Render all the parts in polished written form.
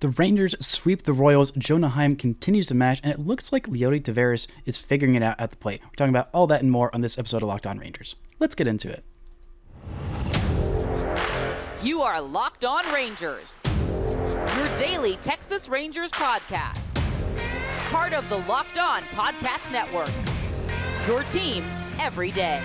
The Rangers sweep the Royals, Jonah Heim continues to mash, and it looks like Leody Taveras is figuring it out at the plate. We're talking about all that and more on this episode of Locked On Rangers. Let's get into it. You are Locked On Rangers, your daily Texas Rangers podcast. Part of the Locked On Podcast Network, your team every day.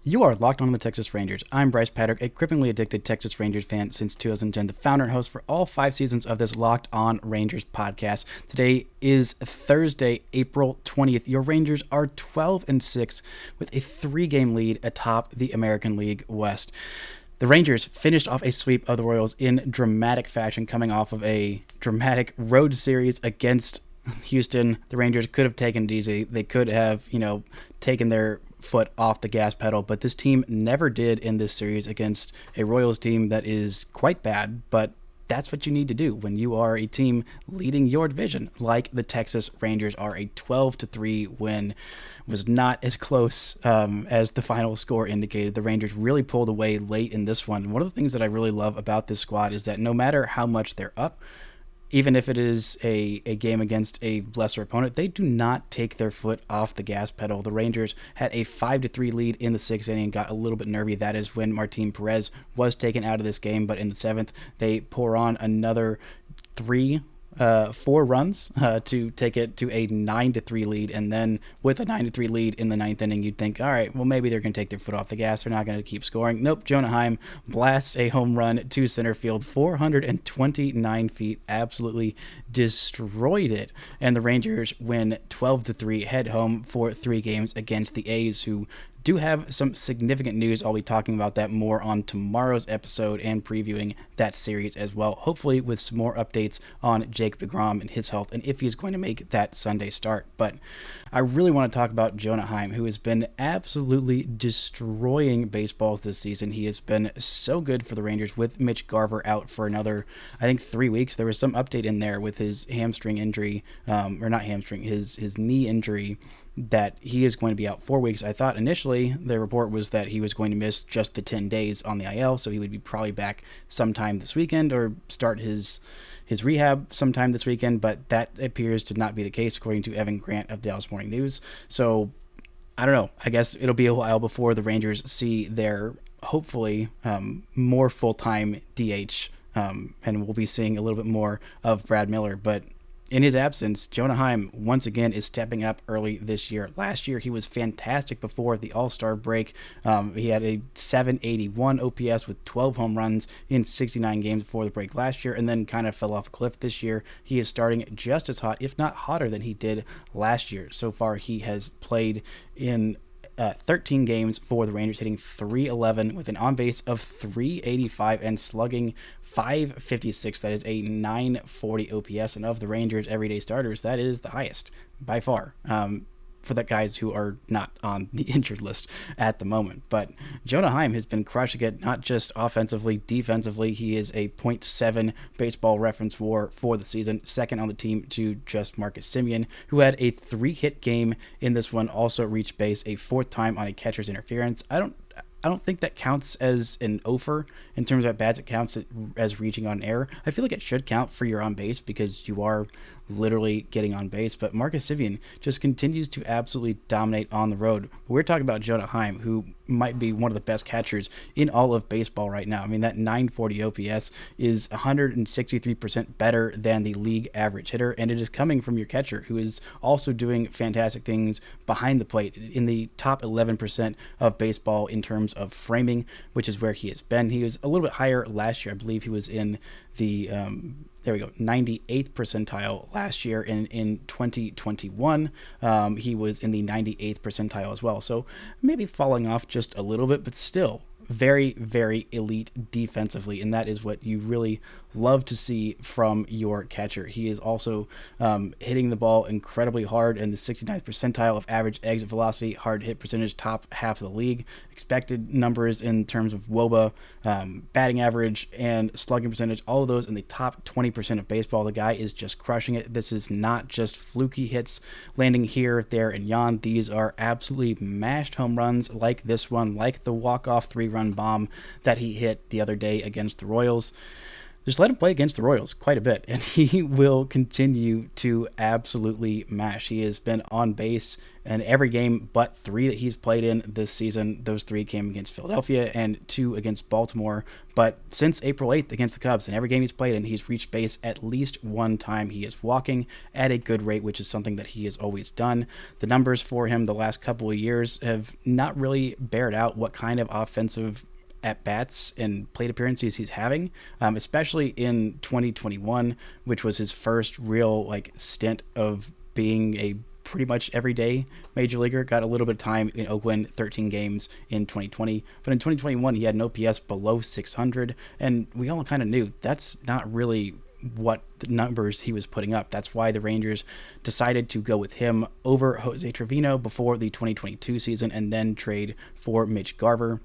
You are Locked On the Texas Rangers. I'm Bryce Patrick, a cripplingly addicted Texas Rangers fan since 2010, the founder and host for all 5 seasons of this Locked On Rangers podcast. Today is Thursday, April 20th. Your Rangers are 12-6 with a 3-game lead atop the American League West. The Rangers finished off a sweep of the Royals in dramatic fashion, coming off of a dramatic road series against Houston. The Rangers could have taken it easy. They could have, taken their foot off the gas pedal, but this team never did in this series against a Royals team that is quite bad, but that's what you need to do when you are a team leading your division, like the Texas Rangers are. A 12-3 win was not as close as the final score indicated. The Rangers really pulled away late in this one. One of the things that I really love about this squad is that no matter how much they're up, even if it is a game against a lesser opponent, they do not take their foot off the gas pedal. The Rangers had a 5-3 lead in the 6th inning and got a little bit nervy. That is when Perez was taken out of this game, but in the 7th, they pour on another 4 runs to take it to a 9-3 lead, and then with a 9-3 lead in the 9th inning, you'd think, all right, well, maybe they're going to take their foot off the gas. They're not going to keep scoring. Nope, Jonah Heim blasts a home run to center field, 429 feet, absolutely destroyed it, and the Rangers win 12-3, head home for 3 games against the A's, who do have some significant news. I'll be talking about that more on tomorrow's episode and previewing that series as well, hopefully with some more updates on Jacob deGrom and his health and if he's going to make that Sunday start. But I really want to talk about Jonah Heim, who has been absolutely destroying baseballs this season. He has been so good for the Rangers with Mitch Garver out for another, I think, 3 weeks. There was some update in there with his hamstring injury, or not hamstring, his knee injury, that he is going to be out 4 weeks. I thought initially the report was that he was going to miss just the 10 days on the IL, so he would be probably back sometime this weekend or start his rehab sometime this weekend, but that appears to not be the case according to Evan Grant of Dallas Morning News. So I don't know. I guess it'll be a while before the Rangers see their hopefully more full-time DH, and we'll be seeing a little bit more of Brad Miller, but in his absence, Jonah Heim once again is stepping up early this year. Last year, he was fantastic before the All-Star break. He had a 781 OPS with 12 home runs in 69 games before the break last year, and then kind of fell off a cliff this year. He is starting just as hot, if not hotter, than he did last year. So far, he has played in 13 games for the Rangers, hitting .311 with an on-base of .385 and slugging .556. That is a .940 OPS, and of the Rangers' everyday starters, that is the highest by far for the guys who are not on the injured list at the moment. But Jonah Heim has been crushing it, not just offensively, defensively. He is a .7 baseball reference WAR for the season, second on the team to just Marcus Semien, who had a 3-hit game in this one, also reached base a 4th time on a catcher's interference. I don't think that counts as an offer in terms of at bats. It counts as reaching on error. I feel like it should count for your on base because you are literally getting on base. But Marcus Semien just continues to absolutely dominate on the road. We're talking about Jonah Heim, who might be one of the best catchers in all of baseball right now. I mean, that .940 OPS is 163% better than the league average hitter, and it is coming from your catcher, who is also doing fantastic things behind the plate in the top 11% of baseball in terms of framing, which is where he has been. He was a little bit higher last year. I believe he was in the 98th percentile last year. In 2021, he was in the 98th percentile as well. So maybe falling off just a little bit, but still very, very elite defensively, and that is what you really love to see from your catcher. He is also hitting the ball incredibly hard in the 69th percentile of average exit velocity, hard hit percentage, top half of the league. Expected numbers in terms of WOBA, batting average, and slugging percentage, all of those in the top 20% of baseball. The guy is just crushing it. This is not just fluky hits landing here, there, and yon. These are absolutely mashed home runs like this one, like the walk-off 3-run bomb that he hit the other day against the Royals. Just let him play against the Royals quite a bit, and he will continue to absolutely mash. He has been on base in every game but 3 that he's played in this season. Those 3 came against Philadelphia and 2 against Baltimore. But since April 8th against the Cubs, in every game he's played in, he's reached base at least 1 time. He is walking at a good rate, which is something that he has always done. The numbers for him the last couple of years have not really bared out what kind of offensive at-bats and plate appearances he's having, especially in 2021, which was his first real stint of being a pretty much everyday major leaguer. Got a little bit of time in Oakland, 13 games in 2020, but in 2021 he had an OPS below 600, and we all kind of knew that's not really what the numbers he was putting up. That's why the Rangers decided to go with him over Jose Trevino before the 2022 season and then trade for Mitch Garver.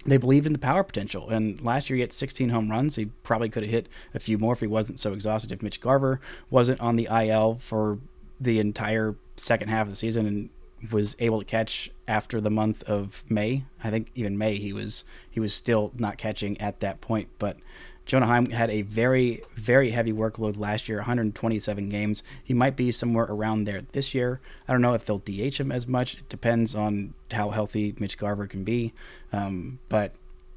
They believed in the power potential, and last year he had 16 home runs. He probably could have hit a few more if he wasn't so exhausted. If Mitch Garver wasn't on the IL for the entire second half of the season and was able to catch after the month of May, I think even May he was still not catching at that point. But Jonah Heim had a very, very heavy workload last year, 127 games. He might be somewhere around there this year. I don't know if they'll DH him as much. It depends on how healthy Mitch Garver can be. But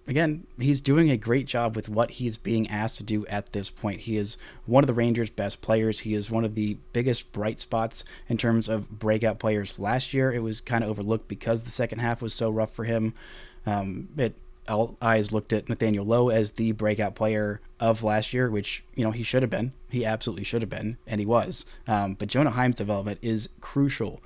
again, he's doing a great job with what he's being asked to do at this point. He is one of the Rangers' best players. He is one of the biggest bright spots in terms of breakout players. Last year, it was kind of overlooked because the second half was so rough for him. All eyes looked at Nathaniel Lowe as the breakout player of last year, which, he should have been. He absolutely should have been, and he was. But Jonah Heim's development is crucial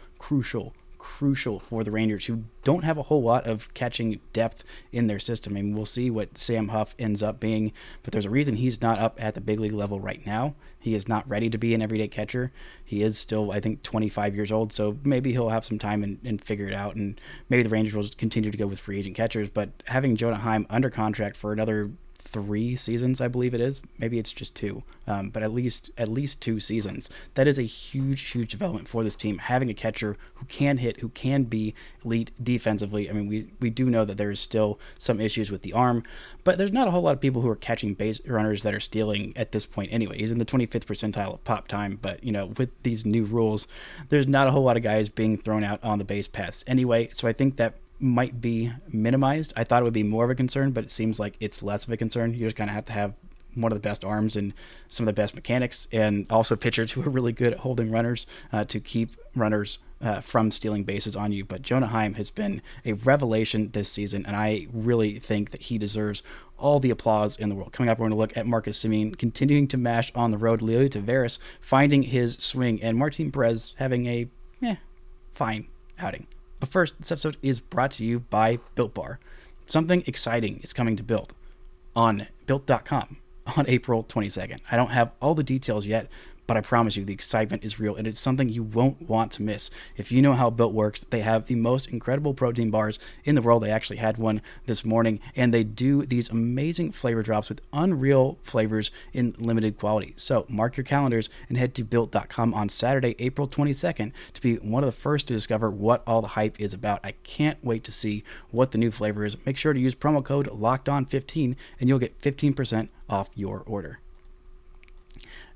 for the Rangers, who don't have a whole lot of catching depth in their system. I mean, we'll see what Sam Huff ends up being, but there's a reason he's not up at the big league level right now. He is not ready to be an everyday catcher. He is still, I think, 25 years old, so maybe he'll have some time and figure it out, and maybe the Rangers will just continue to go with free agent catchers. But having Jonah Heim under contract for another 3 seasons, I believe it is. Maybe it's just 2, but at least 2 seasons. That is a huge development for this team. Having a catcher who can hit, who can be elite defensively. I mean, we do know that there's still some issues with the arm, but there's not a whole lot of people who are catching base runners that are stealing at this point anyway. He's in the 25th percentile of pop time, but with these new rules, there's not a whole lot of guys being thrown out on the base paths anyway. So I think that might be minimized. I thought it would be more of a concern, but it seems like it's less of a concern. You just kind of have to have one of the best arms and some of the best mechanics, and also pitchers who are really good at holding runners to keep runners from stealing bases on you. But Jonah Heim has been a revelation this season, and I really think that he deserves all the applause in the world. Coming up, we're going to look at Marcus Semien continuing to mash on the road, Leody Taveras finding his swing, and Martin Perez having a fine outing. But first, this episode is brought to you by Built Bar. Something exciting is coming to Built on Built.com on April 22nd. I don't have all the details yet, but I promise you the excitement is real, and it's something you won't want to miss. If you know how Built works, they have the most incredible protein bars in the world. They actually had one this morning, and they do these amazing flavor drops with unreal flavors in limited quality. So mark your calendars and head to Built.com on Saturday, April 22nd to be one of the first to discover what all the hype is about. I can't wait to see what the new flavor is. Make sure to use promo code LOCKEDON15 and you'll get 15% off your order.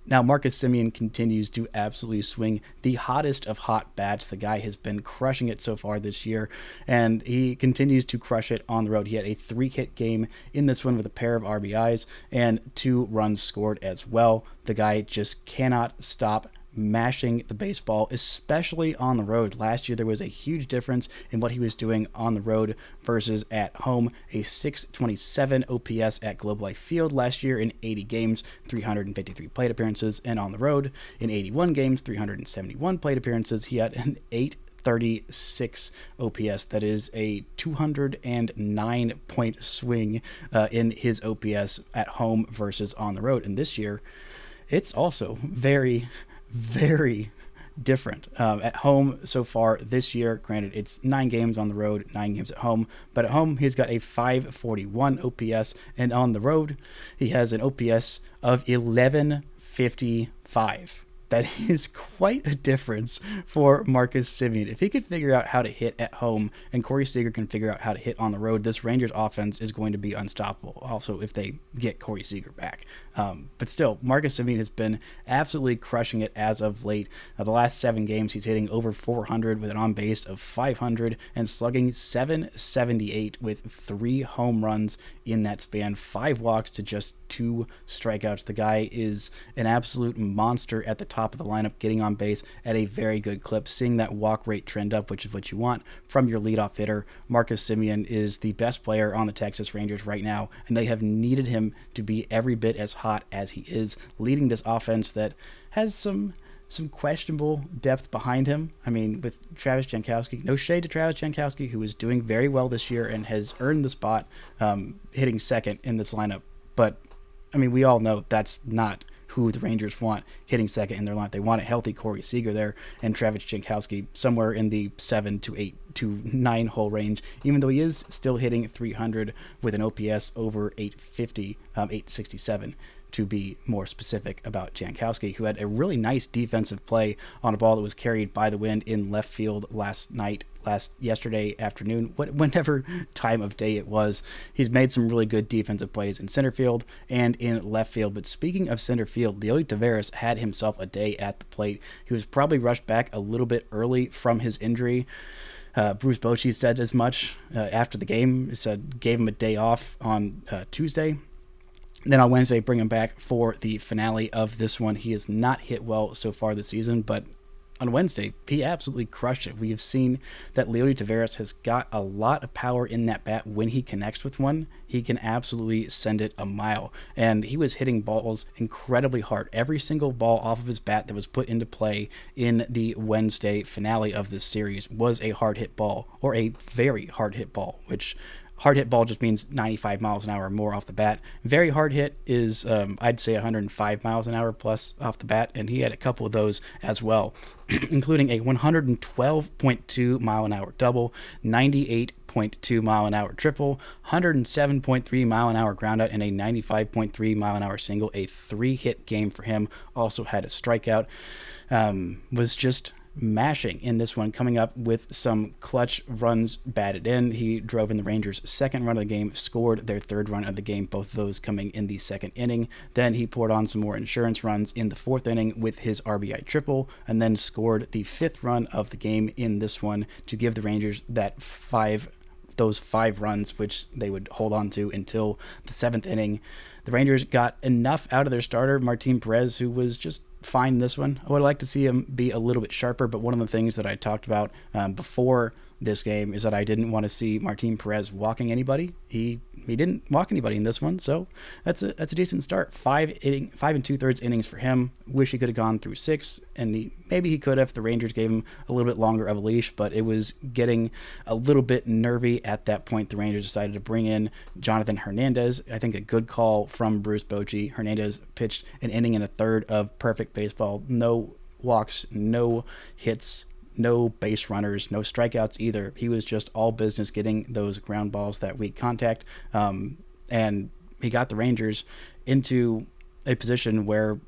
Now, Marcus Semien continues to absolutely swing the hottest of hot bats. The guy has been crushing it so far this year, and he continues to crush it on the road. He had a 3-hit game in this one with a pair of RBIs and 2 runs scored as well. The guy just cannot stop mashing the baseball, especially on the road. Last year, there was a huge difference in what he was doing on the road versus at home. A 627 OPS at Globe Life Field last year in 80 games, 353 plate appearances, and on the road in 81 games, 371 plate appearances. He had an .36 OPS. That is a 209-point swing in his OPS at home versus on the road. And this year, it's also very, very different. At home so far this year, granted, it's 9 games on the road, 9 games at home, but at home he's got a 541 OPS, and on the road he has an OPS of 1155. That is quite a difference for Marcus Semien. If he could figure out how to hit at home and Corey Seager can figure out how to hit on the road, this Rangers offense is going to be unstoppable. Also, if they get Corey Seager back. But still, Marcus Semien has been absolutely crushing it as of late. The last 7 games, he's hitting over 400 with an on-base of 500 and slugging 778 with 3 home runs in that span, 5 walks to just 2 strikeouts. The guy is an absolute monster at the top of the lineup, getting on base at a very good clip, seeing that walk rate trend up, which is what you want from your leadoff hitter. Marcus Semien is the best player on the Texas Rangers right now, and they have needed him to be every bit as hot as he is, leading this offense that has some questionable depth behind him. I mean, with Travis Jankowski, no shade to Travis Jankowski, who is doing very well this year and has earned the spot hitting second in this lineup. But, I mean, we all know that's not who the Rangers want hitting second in their lineup. They want a healthy Corey Seager there and Travis Jankowski somewhere in the 7 to 8 to 9 hole range, even though he is still hitting 300 with an OPS over 850, 867. To be more specific about Jankowski, who had a really nice defensive play on a ball that was carried by the wind in left field yesterday afternoon, whenever time of day it was. He's made some really good defensive plays in center field and in left field. But speaking of center field, Leody Taveras had himself a day at the plate. He was probably rushed back a little bit early from his injury. Bruce Bochy said as much after the game. He said gave him a day off on Tuesday. Then on Wednesday, bring him back for the finale of this one. He has not hit well so far this season, but on Wednesday, he absolutely crushed it. We have seen that Leody Taveras has got a lot of power in that bat. When he connects with one, he can absolutely send it a mile. And he was hitting balls incredibly hard. Every single ball off of his bat that was put into play in the Wednesday finale of this series was a hard hit ball, or a very hard hit ball, which hard hit ball just means 95 miles an hour or more off the bat. Very hard hit is, I'd say, 105 miles an hour plus off the bat, and he had a couple of those as well, including a 112.2 mile an hour double, 98.2 mile an hour triple, 107.3 mile an hour ground out, and a 95.3 mile an hour single. A 3-hit game for him. Also had a strikeout. Was just mashing in this one, coming up with some clutch runs batted in. He drove in the Rangers' second run of the game, scored their third run of the game, both of those coming in the second inning. Then he poured on some more insurance runs in the fourth inning with his RBI triple, and then scored the 5th run of the game in this one to give the Rangers those 5 runs, which they would hold on to until the 7th inning. The Rangers got enough out of their starter, Martin Perez, who was just fine in this one. I would like to see him be a little bit sharper, but one of the things that I talked about before this game is that I didn't want to see Martin Perez walking anybody. He didn't walk anybody in this one, so that's a decent start. 5 2/3 innings for him. Wish he could have gone through 6, and maybe he could have if the Rangers gave him a little bit longer of a leash, but it was getting a little bit nervy at that point. The Rangers decided to bring in Jonathan Hernandez. I think a good call from Bruce Bochy. Hernandez pitched an inning and a third of perfect baseball. No walks, no hits, no base runners, no strikeouts either. He was just all business getting those ground balls, that weak contact, and he got the Rangers into a position where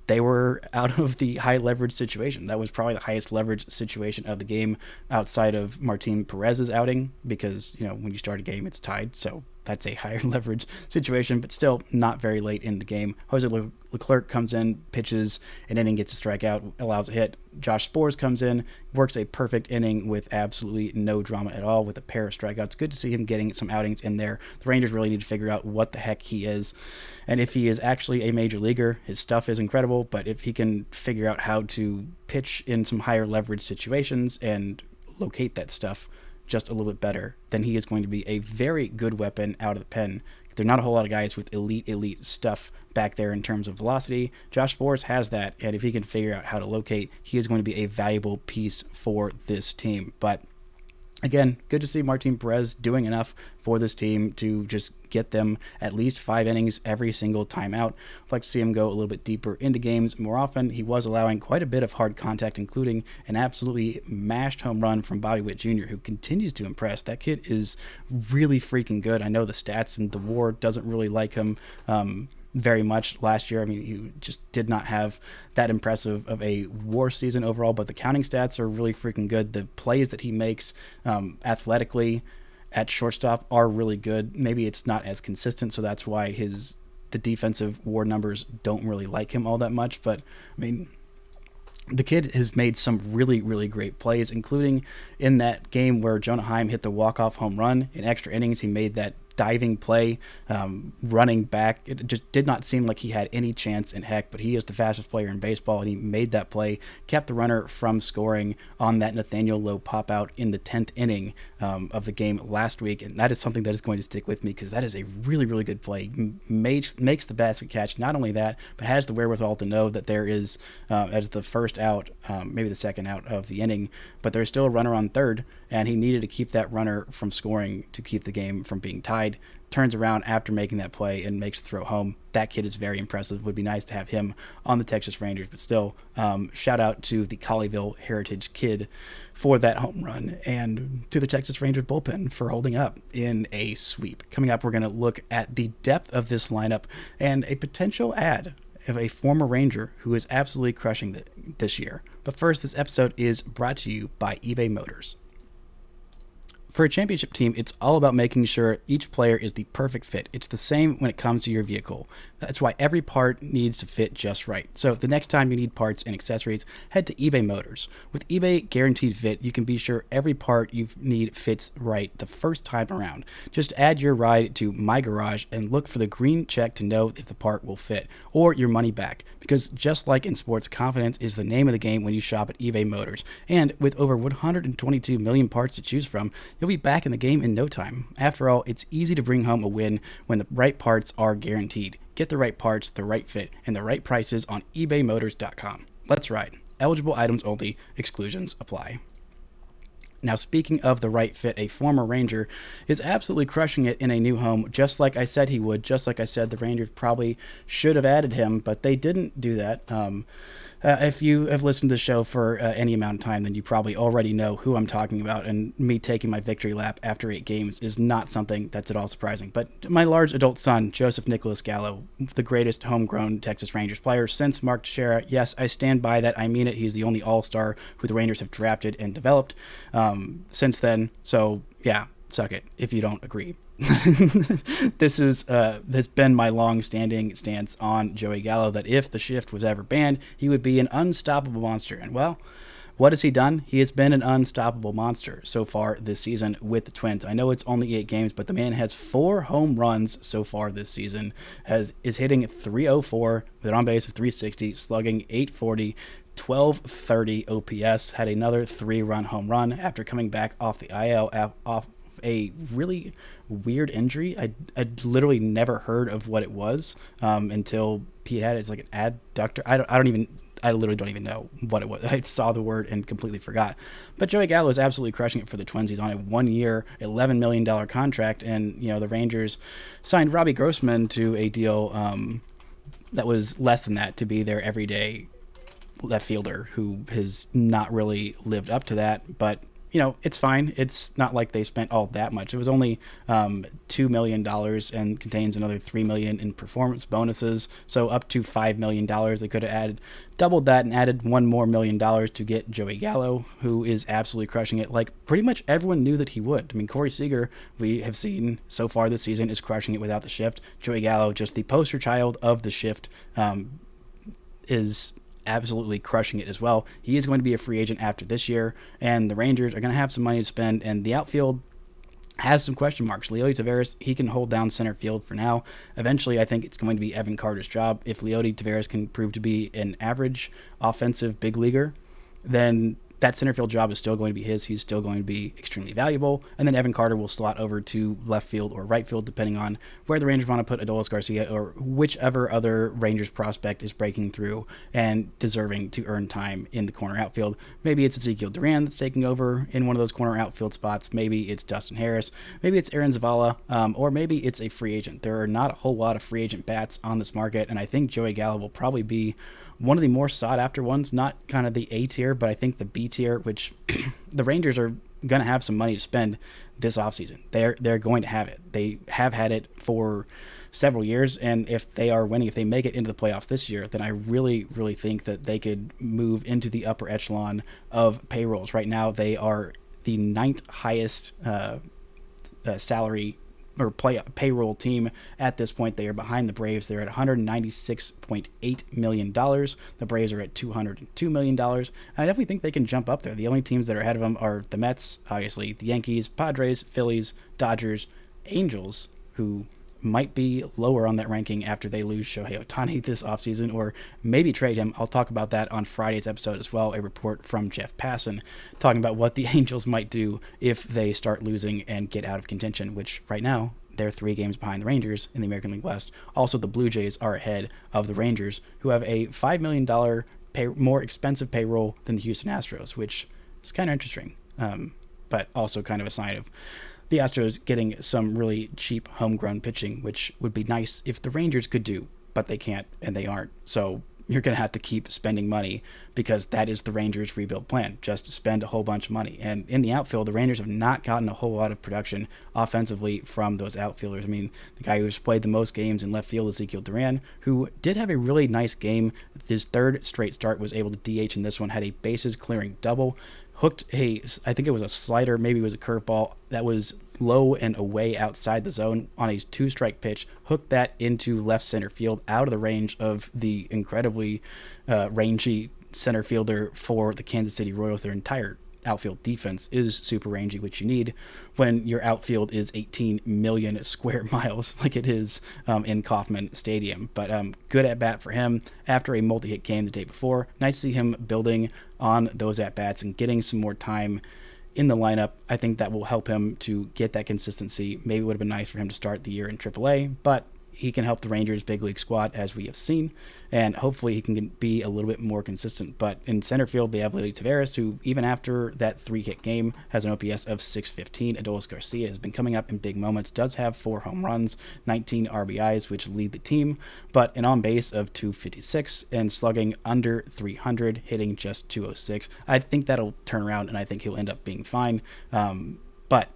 they were out of the high leverage situation. That was probably the highest leverage situation of the game outside of Martin Perez's outing, because when you start a game, it's tied, so that's a higher leverage situation, but still not very late in the game. Jose Leclerc comes in, pitches an inning, gets a strikeout, allows a hit. Josh Sborz comes in, works a perfect inning with absolutely no drama at all, with a pair of strikeouts. Good to see him getting some outings in there. The Rangers really need to figure out what the heck he is, and if he is actually a major leaguer. His stuff is incredible, but if he can figure out how to pitch in some higher leverage situations and locate that stuff just a little bit better, then he is going to be a very good weapon out of the pen There are not a whole lot of guys with elite stuff back there in terms of velocity. Josh Sborz has that, and if he can figure out how to locate, he is going to be a valuable piece for this team. But again, good to see Martin Perez doing enough for this team to just get them at least 5 innings every single time out. I'd like to see him go a little bit deeper into games more often. He was allowing quite a bit of hard contact, including an absolutely mashed home run from Bobby Witt Jr., who continues to impress. That kid is really freaking good. I know the stats and the WAR doesn't really like him very much last year. I mean, he just did not have that impressive of a WAR season overall, but the counting stats are really freaking good. The plays that he makes athletically at shortstop are really good. Maybe it's not as consistent, so that's why the defensive WAR numbers don't really like him all that much. But I mean, the kid has made some really, really great plays, including in that game where Jonah Heim hit the walk-off home run. In extra innings, he made that diving play, running back. It just did not seem like he had any chance in heck, but he is the fastest player in baseball, and he made that play, kept the runner from scoring on that Nathaniel Lowe pop-out in the 10th inning of the game last week, and that is something that is going to stick with me because that is a really, really good play. Makes the basket catch. Not only that, but has the wherewithal to know that there is, as the first out, maybe the second out of the inning, but there's still a runner on third, and he needed to keep that runner from scoring to keep the game from being tied. Turns around after making that play and makes the throw home. That kid is very impressive. Would be nice to have him on the Texas Rangers, but still, shout out to the Colleyville Heritage kid for that home run, and to the Texas Rangers bullpen for holding up in a sweep. Coming up, we're going to look at the depth of this lineup and a potential add of a former Ranger who is absolutely crushing this year. But first, this episode is brought to you by eBay Motors. For a championship team, it's all about making sure each player is the perfect fit. It's the same when it comes to your vehicle. That's why every part needs to fit just right. So the next time you need parts and accessories, head to eBay Motors. With eBay Guaranteed Fit, you can be sure every part you need fits right the first time around. Just add your ride to My Garage and look for the green check to know if the part will fit, or your money back. Because just like in sports, confidence is the name of the game when you shop at eBay Motors. And with over 122 million parts to choose from, you'll be back in the game in no time. After all, it's easy to bring home a win when the right parts are guaranteed. Get the right parts, the right fit, and the right prices on ebaymotors.com. Let's ride. Eligible items only. Exclusions apply. Now, speaking of the right fit, a former Ranger is absolutely crushing it in a new home, just like I said he would. Just like I said, the Rangers probably should have added him, but they didn't do that. If you have listened to the show for any amount of time, then you probably already know who I'm talking about, and me taking my victory lap after 8 games is not something that's at all surprising. But my large adult son, Joseph Nicholas Gallo, the greatest homegrown Texas Rangers player since Mark Teixeira, yes, I stand by that. I mean it. He's the only all-star who the Rangers have drafted and developed since then. So, yeah, suck it if you don't agree. This has been my long-standing stance on Joey Gallo, that if the shift was ever banned, he would be an unstoppable monster. And well, what has he done? He has been an unstoppable monster so far this season with the Twins. I know it's only 8 games, but the man has 4 home runs so far this season, is hitting .304 with an on-base of .360, slugging .840, 1230 OPS, had another 3-run home run after coming back off the IL off a really weird injury. I'd literally never heard of what it was until Pete had it. It's like an adductor. I literally don't even know what it was. I saw the word and completely forgot. But Joey Gallo is absolutely crushing it for the Twins. He's on a 1-year, $11 million contract, and the Rangers signed Robbie Grossman to a deal that was less than that to be their everyday left fielder, who has not really lived up to that. But it's fine. It's not like they spent all that much. It was only $2 million and contains another $3 million in performance bonuses. So up to $5 million. They could have doubled that and added $1 more million to get Joey Gallo, who is absolutely crushing it. Like pretty much everyone knew that he would. I mean, Corey Seager, we have seen so far this season, is crushing it without the shift. Joey Gallo, just the poster child of the shift, is absolutely crushing it as well. He is going to be a free agent after this year, and the Rangers are going to have some money to spend, and the outfield has some question marks. Leody Taveras, he can hold down center field for now. Eventually, I think it's going to be Evan Carter's job. If Leody Taveras can prove to be an average offensive big leaguer, then that center field job is still going to be his. He's still going to be extremely valuable. And then Evan Carter will slot over to left field or right field, depending on where the Rangers want to put Adolis Garcia or whichever other Rangers prospect is breaking through and deserving to earn time in the corner outfield. Maybe it's Ezekiel Duran that's taking over in one of those corner outfield spots. Maybe it's Dustin Harris. Maybe it's Aaron Zavala, or maybe it's a free agent. There are not a whole lot of free agent bats on this market, and I think Joey Gallo will probably be one of the more sought after ones, not kind of the A tier, but I think the B tier, which the Rangers are going to have some money to spend this offseason. They're going to have it. They have had it for several years, and if they are winning, if they make it into the playoffs this year, then I really, really think that they could move into the upper echelon of payrolls. Right now, they are the 9th highest salary or payroll team at this point. They are behind the Braves. They're at $196.8 million. The Braves are at $202 million. I definitely think they can jump up there. The only teams that are ahead of them are the Mets, obviously, the Yankees, Padres, Phillies, Dodgers, Angels, who might be lower on that ranking after they lose Shohei Ohtani this offseason, or maybe trade him. I'll talk about that on Friday's episode as well, a report from Jeff Passan talking about what the Angels might do if they start losing and get out of contention, which right now they're 3 games behind the Rangers in the American League West. Also, the Blue Jays are ahead of the Rangers, who have a $5 million more expensive payroll than the Houston Astros, which is kind of interesting, but also kind of a sign of the Astros getting some really cheap homegrown pitching, which would be nice if the Rangers could do, but they can't and they aren't. So you're going to have to keep spending money because that is the Rangers' rebuild plan, just to spend a whole bunch of money. And in the outfield, the Rangers have not gotten a whole lot of production offensively from those outfielders. I mean, the guy who's played the most games in left field, Ezekiel Duran, who did have a really nice game. His 3rd straight start, was able to DH in this one, had a bases clearing double, hooked I think it was a slider, maybe it was a curveball that was low and away outside the zone on a 2-strike pitch, hooked that into left center field out of the range of the incredibly rangy center fielder for the Kansas City Royals. Their entire outfield defense is super rangy, which you need when your outfield is 18 million square miles like it is in Kauffman Stadium. But good at bat for him after a multi-hit game the day before. Nice to see him building on those at bats and getting some more time in the lineup. I think that will help him to get that consistency. Maybe it would have been nice for him to start the year in AAA, but he can help the Rangers big league squad, as we have seen, and hopefully he can be a little bit more consistent. But in center field, they have Leody Taveras, who even after that 3-hit game has an OPS of 615. Adolis Garcia has been coming up in big moments, does have 4 home runs, 19 RBIs, which lead the team, but an on-base of 256 and slugging under 300, hitting just 206. I think that'll turn around, and I think he'll end up being fine. But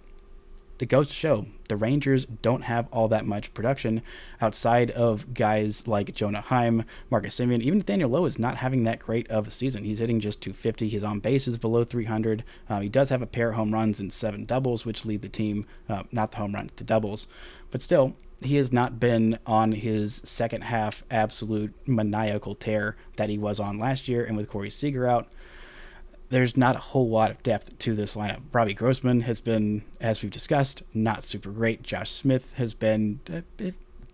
it goes to show the Rangers don't have all that much production outside of guys like Jonah Heim, Marcus Semien. Even Daniel Lowe is not having that great of a season. He's hitting just 250. His on base is below 300. He does have a pair of home runs and 7 doubles, which lead the team, not the home run, the doubles. But still, he has not been on his second half absolute maniacal tear that he was on last year. And with Corey Seager out, there's not a whole lot of depth to this lineup. Robbie Grossman has been, as we've discussed, not super great. Josh Smith has been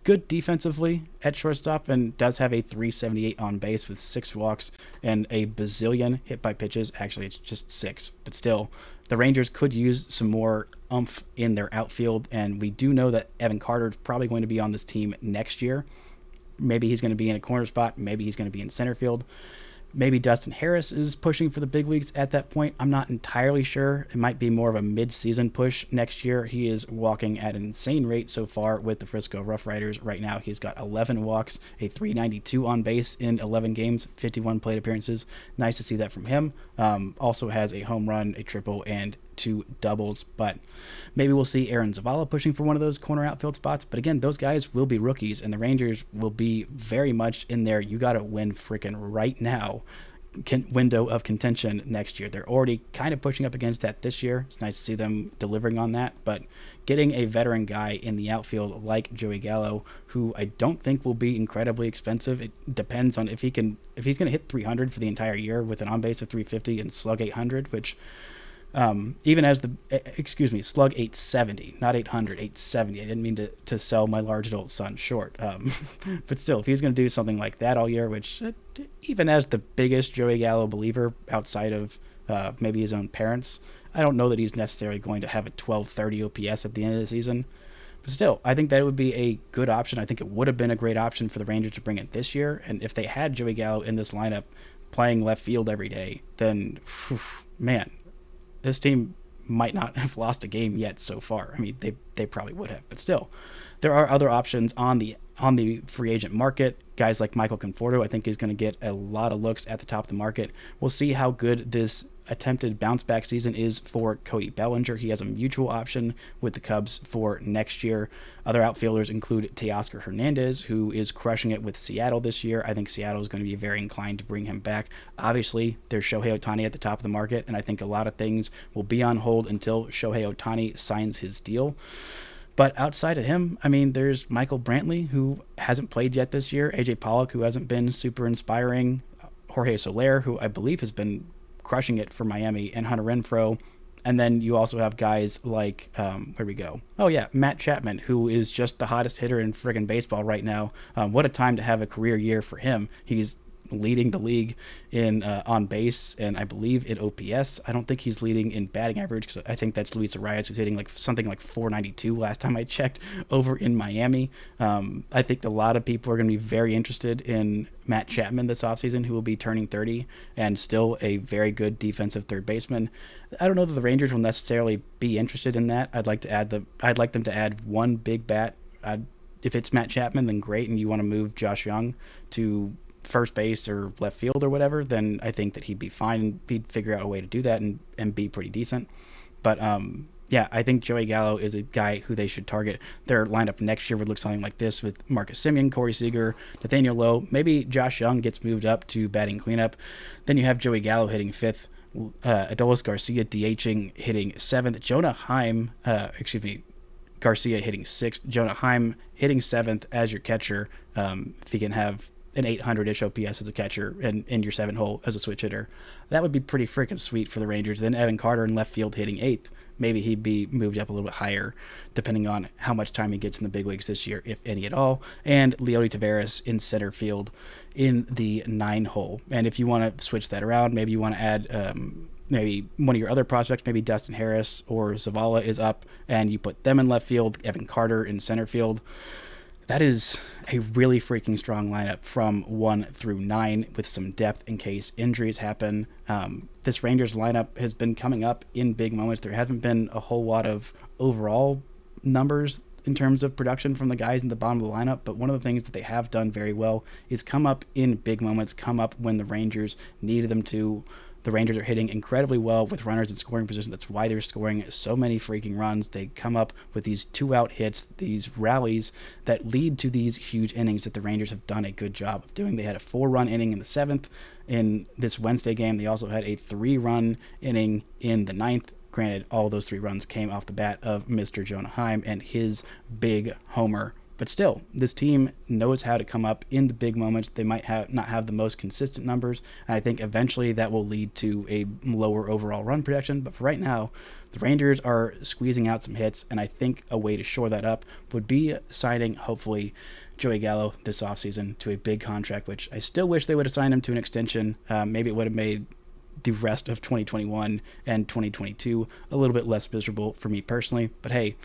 good defensively at shortstop and does have a 378 on base with 6 walks and a bazillion hit by pitches. Actually, it's just 6, but still, the Rangers could use some more oomph in their outfield, and we do know that Evan Carter is probably going to be on this team next year. Maybe he's going to be in a corner spot. Maybe he's going to be in center field. Maybe Dustin Harris is pushing for the big leagues at that point. I'm not entirely sure. It might be more of a mid-season push next year. He is walking at an insane rate so far with the Frisco Rough Riders. Right now, he's got 11 walks, a 392 on base in 11 games, 51 plate appearances. Nice to see that from him. Also has a home run, a triple, and 2 doubles, but maybe we'll see Aaron Zavala pushing for one of those corner outfield spots. But again, those guys will be rookies, and the Rangers will be very much in there. You got to win freaking right now window of contention next year. They're already kind of pushing up against that this year. It's nice to see them delivering on that, but getting a veteran guy in the outfield like Joey Gallo, who I don't think will be incredibly expensive. It depends on if he's going to hit 300 for the entire year with an on base of 350 and slug 800, which even as slug 870, not 800, 870. I didn't mean to sell my large adult son short. But still, if he's going to do something like that all year, which even as the biggest Joey Gallo believer outside of maybe his own parents. I don't know that he's necessarily going to have a 1230 OPS at the end of the season. But still, I think that it would be a good option. I think it would have been a great option for the Rangers to bring it this year. And if they had Joey Gallo in this lineup playing left field every day, then, man, this team might not have lost a game yet so far. I mean, they probably would have. But still, there are other options on the free agent market. Guys like Michael Conforto, I think, is going to get a lot of looks at the top of the market. We'll see how good this attempted bounce back season is for Cody Bellinger. He has a mutual option with the Cubs for next year. Other outfielders include Teoscar Hernandez, who is crushing it with Seattle this year. I think Seattle is going to be very inclined to bring him back. Obviously, there's Shohei Ohtani at the top of the market, and I think a lot of things will be on hold until Shohei Ohtani signs his deal. But outside of him, I mean, there's Michael Brantley, who hasn't played yet this year, AJ Pollock, who hasn't been super inspiring, Jorge Soler, who I believe has been crushing it for Miami, and Hunter Renfroe. And then you also have guys like, where we go? Oh, yeah, Matt Chapman, who is just the hottest hitter in friggin' baseball right now. What a time to have a career year for him. He's leading the league in on base, and I believe in OPS. I don't think he's leading in batting average, because I think that's Luis Arias, who's hitting like something like 492 last time I checked over in Miami. I think a lot of people are going to be very interested in Matt Chapman this offseason, who will be turning 30 and still a very good defensive third baseman. I don't know that the Rangers will necessarily be interested in that. I'd like them to add one big bat. If it's Matt Chapman, then great, and you want to move Josh Young to first base or left field or whatever, then I think that he'd be fine, and he'd figure out a way to do that and be pretty decent. But yeah, I think Joey Gallo is a guy who they should target. Their lineup next year would look something like this, with Marcus Semien, Corey Seager, Nathaniel Lowe. Maybe Josh Young gets moved up to batting cleanup. Then you have Joey Gallo hitting fifth, Adolis Garcia DHing, hitting seventh, Garcia hitting sixth, Jonah Heim hitting seventh as your catcher. If he can have an 800-ish OPS as a catcher and in your 7-hole as a switch hitter, that would be pretty freaking sweet for the Rangers. Then Evan Carter in left field hitting eighth. Maybe he'd be moved up a little bit higher, depending on how much time he gets in the big leagues this year, if any at all. And Leody Taveras in center field in the 9-hole. And if you want to switch that around, maybe you want to add maybe one of your other prospects, maybe Dustin Harris or Zavala is up, and you put them in left field, Evan Carter in center field. That is a really freaking strong lineup from 1 through 9, with some depth in case injuries happen. This Rangers lineup has been coming up in big moments. There haven't been a whole lot of overall numbers in terms of production from the guys in the bottom of the lineup, but one of the things that they have done very well is come up in big moments, come up when the Rangers needed them to. The Rangers are hitting incredibly well with runners in scoring position. That's why they're scoring so many freaking runs. They come up with these 2-out hits, these rallies that lead to these huge innings that the Rangers have done a good job of doing. They had a 4-run inning in the 7th in this Wednesday game. They also had a 3-run inning in the 9th. Granted, all those 3 runs came off the bat of Mr. Jonah Heim and his big homer. But still, this team knows how to come up in the big moments. They might not have the most consistent numbers, and I think eventually that will lead to a lower overall run production. But for right now, the Rangers are squeezing out some hits, and I think a way to shore that up would be signing, hopefully, Joey Gallo this offseason to a big contract, which I still wish they would have signed him to an extension. Maybe it would have made the rest of 2021 and 2022 a little bit less miserable for me personally. But hey,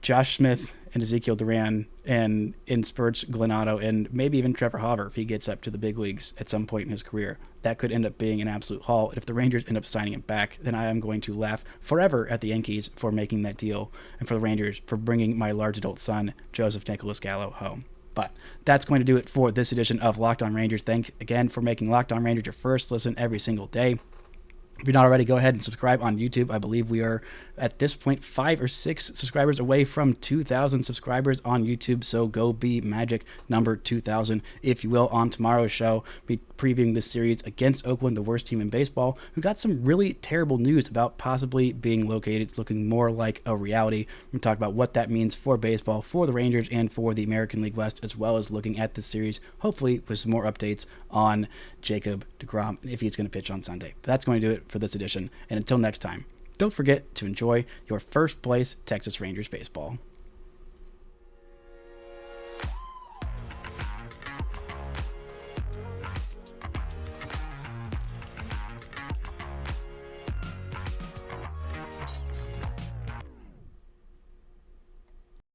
Josh Smith and Ezekiel Duran, and in spurts Glenn Otto, and maybe even Trevor Hauver if he gets up to the big leagues at some point in his career. That could end up being an absolute haul. And if the Rangers end up signing him back, then I am going to laugh forever at the Yankees for making that deal, and for the Rangers for bringing my large adult son, Joseph Nicholas Gallo, home. But that's going to do it for this edition of Locked On Rangers. Thanks again for making Locked On Rangers your first listen every single day. If you're not already, go ahead and subscribe on YouTube. I believe we are, at this point, 5 or 6 subscribers away from 2,000 subscribers on YouTube. So go be magic number 2,000, if you will. On tomorrow's show, we'll be previewing this series against Oakland, the worst team in baseball, who got some really terrible news about possibly being located. It's looking more like a reality. We're going to talk about what that means for baseball, for the Rangers, and for the American League West, as well as looking at this series, hopefully with some more updates on Jacob deGrom, if he's going to pitch on Sunday. But that's going to do it for this edition, and until next time, don't forget to enjoy your first place Texas Rangers baseball.